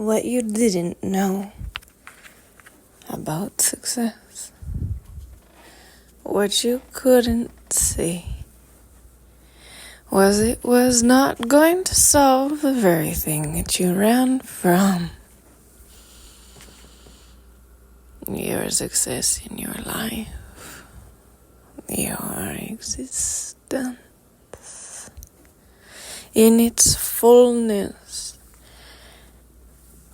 what you didn't know about success, what you couldn't see, was it was not going to solve the very thing that you ran from. Your success in your life, your existence, in its fullness,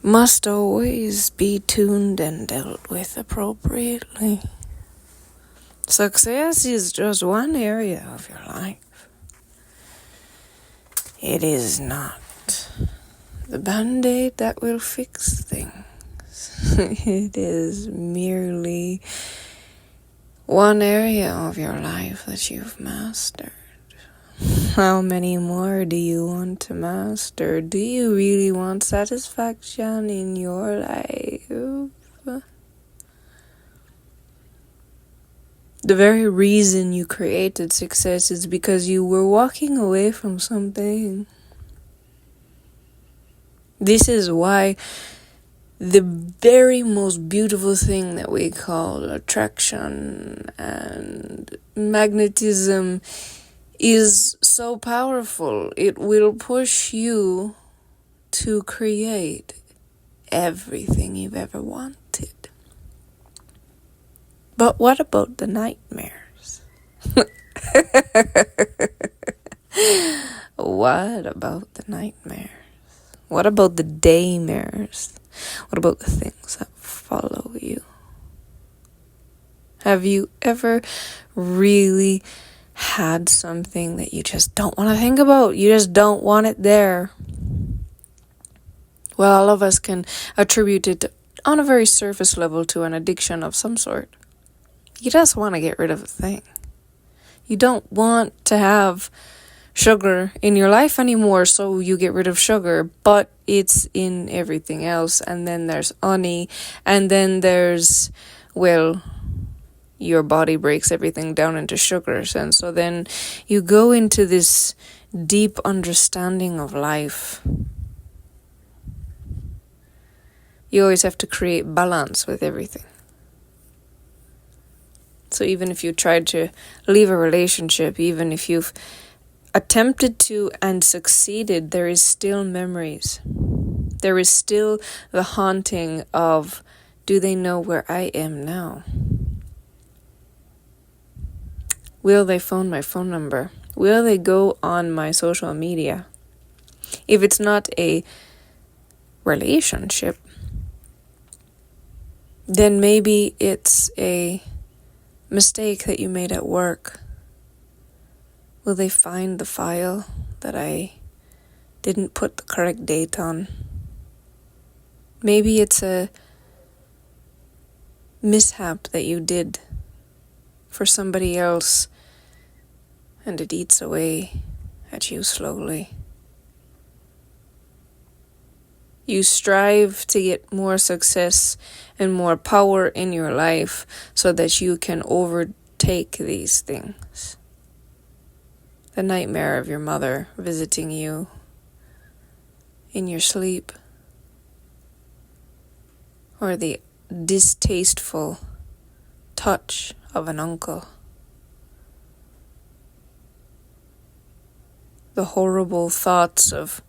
must always be tuned and dealt with appropriately. Success is just one area of your life. It is not the band-aid that will fix things. It is merely one area of your life that you've mastered. How many more do you want to master? Do you really want satisfaction in your life? The very reason you created success is because you were walking away from something. This is why the very most beautiful thing that we call attraction and magnetism is so powerful. It will push you to create everything you've ever wanted. But what about the nightmares? What about the nightmares? What about the daymares? What about the things that follow you? Have you ever really had something that you just don't want to think about? You just don't want it there. Well, all of us can attribute it on a very surface level to an addiction of some sort. You just want to get rid of a thing. You don't want to have sugar in your life anymore, so you get rid of sugar, but it's in everything else. And then there's honey, and then there's, well, your body breaks everything down into sugars, and so then you go into this deep understanding of life. You always have to create balance with everything. So even if you tried to leave a relationship, even if you've attempted to and succeeded, there is still memories. There is still the haunting of, do they know where I am now? Will they phone my phone number? Will they go on my social media? If it's not a relationship, then maybe it's a mistake that you made at work. Will they find the file that I didn't put the correct date on? Maybe it's a mishap that you did for somebody else and it eats away at you slowly. You strive to get more success and more power in your life so that you can overtake these things. The nightmare of your mother visiting you in your sleep, or the distasteful touch of an uncle, the horrible thoughts of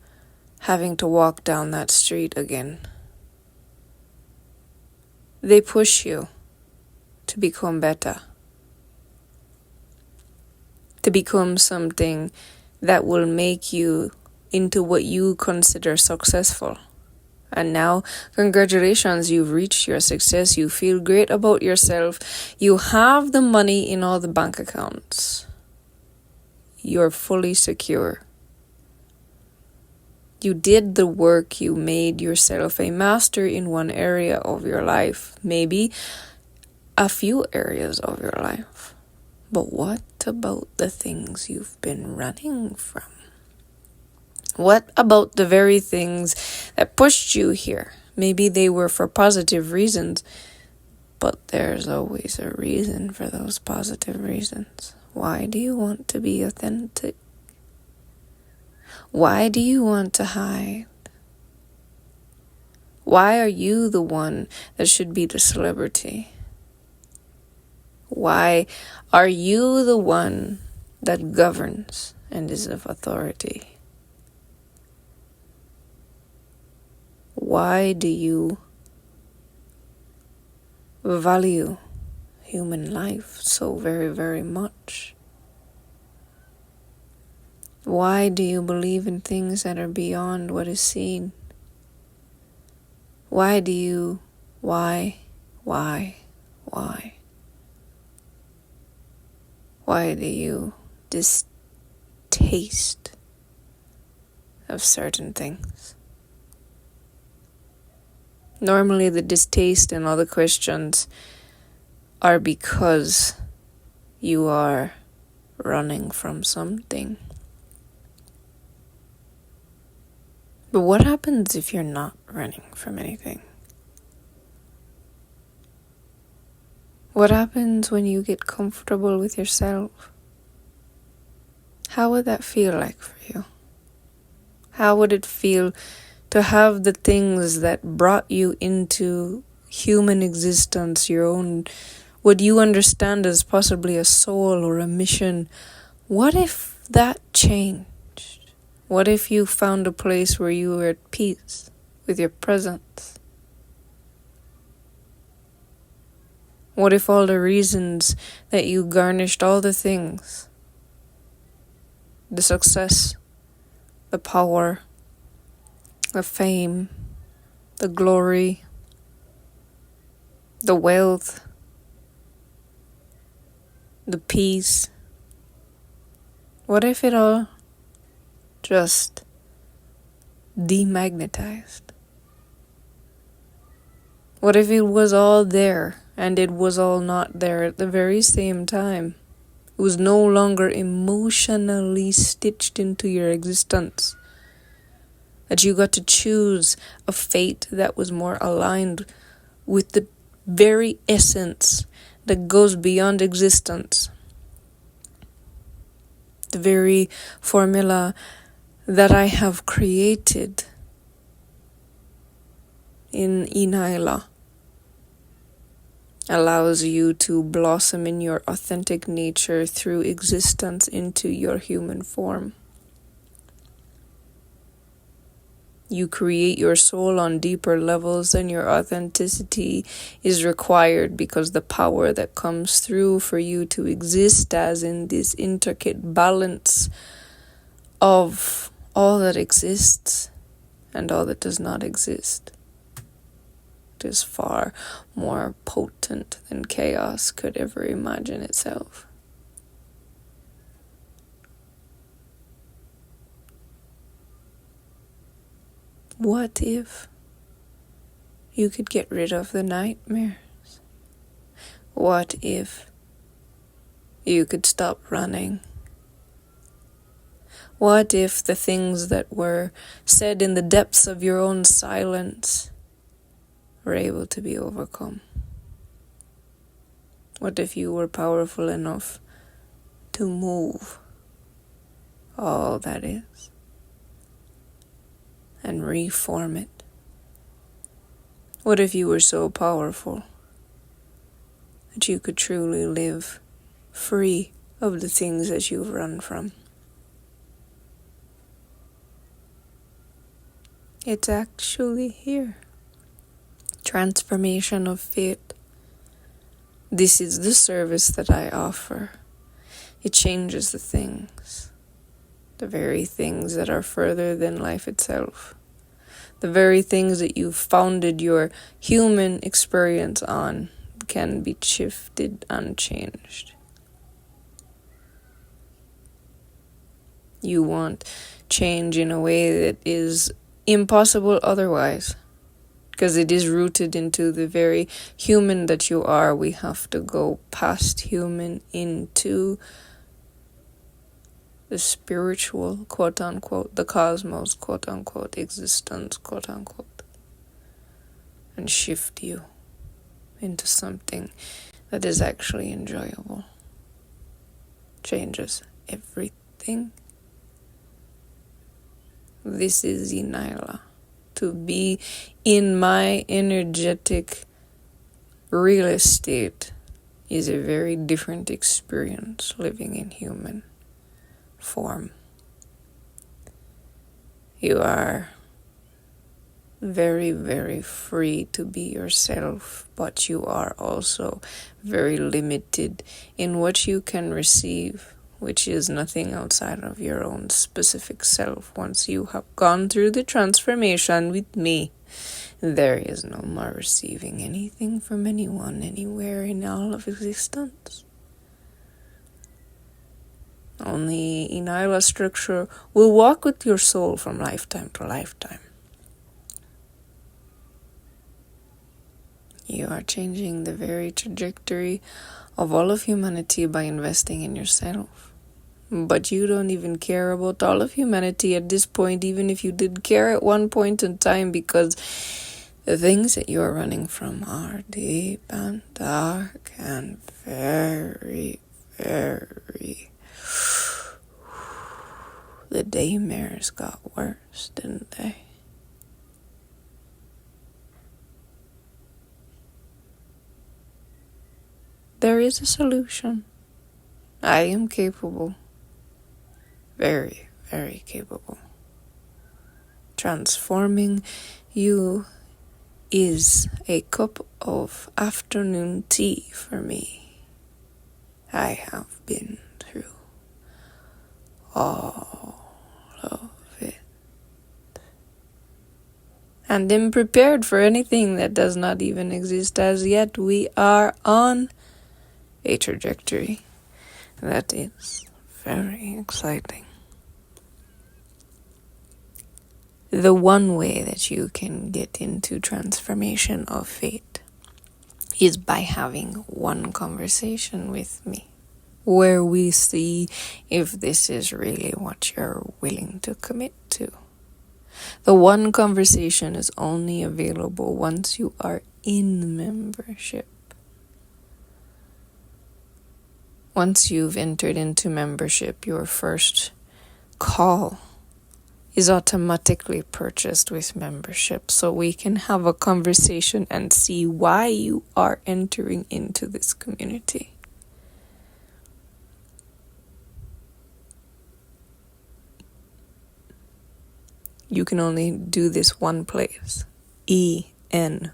having to walk down that street again. They push you to become better, to become something that will make you into what you consider successful. And now, congratulations, you've reached your success. You feel great about yourself. You have the money in all the bank accounts. You're fully secure. You did the work. You made yourself a master in one area of your life, maybe a few areas of your life. But what about the things you've been running from? What about the very things that pushed you here? Maybe they were for positive reasons, but there's always a reason for those positive reasons. Why do you want to be authentic? Why do you want to hide? Why are you the one that should be the celebrity? Why are you the one that governs and is of authority? Why do you value human life so very, very much? Why do you believe in things that are beyond what is seen? Why do you, why? Why do you distaste of certain things? Normally the distaste and all the questions are because you are running from something. But what happens if you're not running from anything? What happens when you get comfortable with yourself? How would that feel like for you? How would it feel to have the things that brought you into human existence, your own, what you understand as possibly a soul or a mission? What if that changed? What if you found a place where you were at peace with your presence? What if all the reasons that you garnished all the things, the success, the power, the fame, the glory, the wealth, the peace, what if it all just demagnetized? What if it was all there and it was all not there at the very same time? It was no longer emotionally stitched into your existence. That you got to choose a fate that was more aligned with the very essence that goes beyond existence. The very formula that I have created in ENYELAH allows you to blossom in your authentic nature through existence into your human form. You create your soul on deeper levels than your authenticity is required, because the power that comes through for you to exist as in this intricate balance of all that exists and all that does not exist is far more potent than chaos could ever imagine itself. What if you could get rid of the nightmares? What if you could stop running? What if the things that were said in the depths of your own silence were able to be overcome? What if you were powerful enough to move all that is and reform it? What if you were so powerful that you could truly live free of the things that you've run from? It's actually here. Transformation of fate. This is the service that I offer. It changes the things. The very things that are further than life itself. The very things that you've founded your human experience on can be shifted and changed. You want change in a way that is impossible otherwise, because it is rooted into the very human that you are. We have to go past human into the spiritual, quote unquote, the cosmos, quote unquote, existence, quote unquote, and shift you into something that is actually enjoyable. Changes everything. This is ENYELAH to be in my energetic real estate is a very different experience living in human form. You are very, very free to be yourself, but you are also very limited in what you can receive, which is nothing outside of your own specific self. Once you have gone through the transformation with me, there is no more receiving anything from anyone, anywhere in all of existence. Only ENYELAH structure will walk with your soul from lifetime to lifetime. You are changing the very trajectory of all of humanity by investing in yourself. But you don't even care about all of humanity at this point, even if you did care at one point in time, because the things that you're running from are deep and dark and very, very... The daymares got worse, didn't they? There is a solution. I am capable. Very, very capable. Transforming you is a cup of afternoon tea for me. I have been through all of it. And am prepared for anything that does not even exist as yet. We are on a trajectory that is very exciting. The one way that you can get into transformation of fate is by having one conversation with me, where we see if this is really what you're willing to commit to. The one conversation is only available once you are in membership. Once you've entered into membership, your first call is automatically purchased with membership, so we can have a conversation and see why you are entering into this community. You can only do this one place, ENYELAH.com.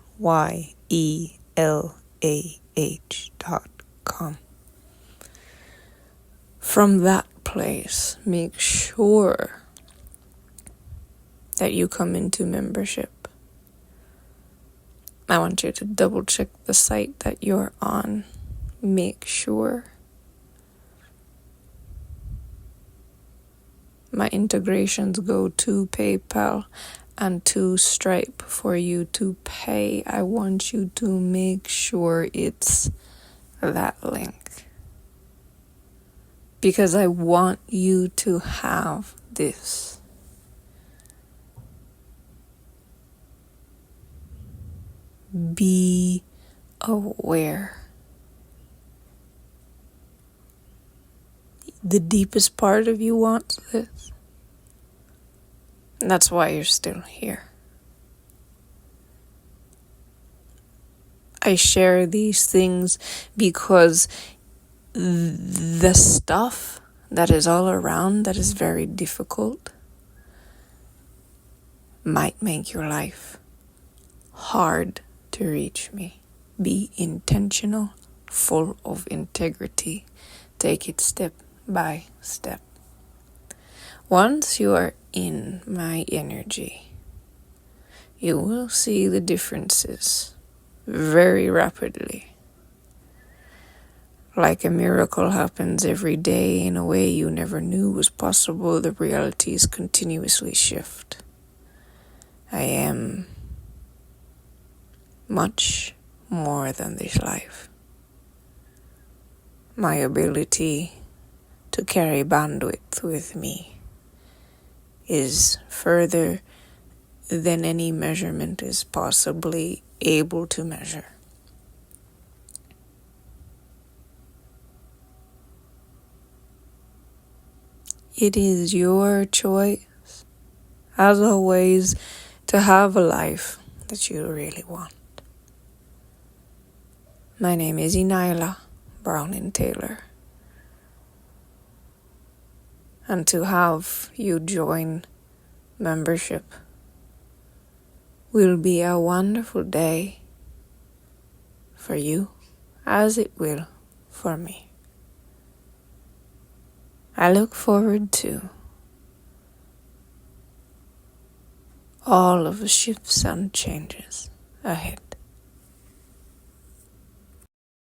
From that place, make sure that you come into membership. I want you to double check the site that you're on. Make sure. My integrations go to PayPal and to Stripe for you to pay. I want you to make sure it's that link, because I want you to have this. Be aware. The deepest part of you wants this. And that's why you're still here. I share these things because the stuff that is all around that is very difficult might make your life hard to reach me. Be intentional, full of integrity. Take it step by step. Once you are in my energy, you will see the differences very rapidly. Like a miracle happens every day in a way you never knew was possible. The realities continuously shift. I am much more than this life. My ability to carry bandwidth with me is further than any measurement is possibly able to measure. It is your choice, as always, to have a life that you really want. My name is ENYELAH Taylor. And to have you join membership will be a wonderful day for you, as it will for me. I look forward to all of the shifts and changes ahead.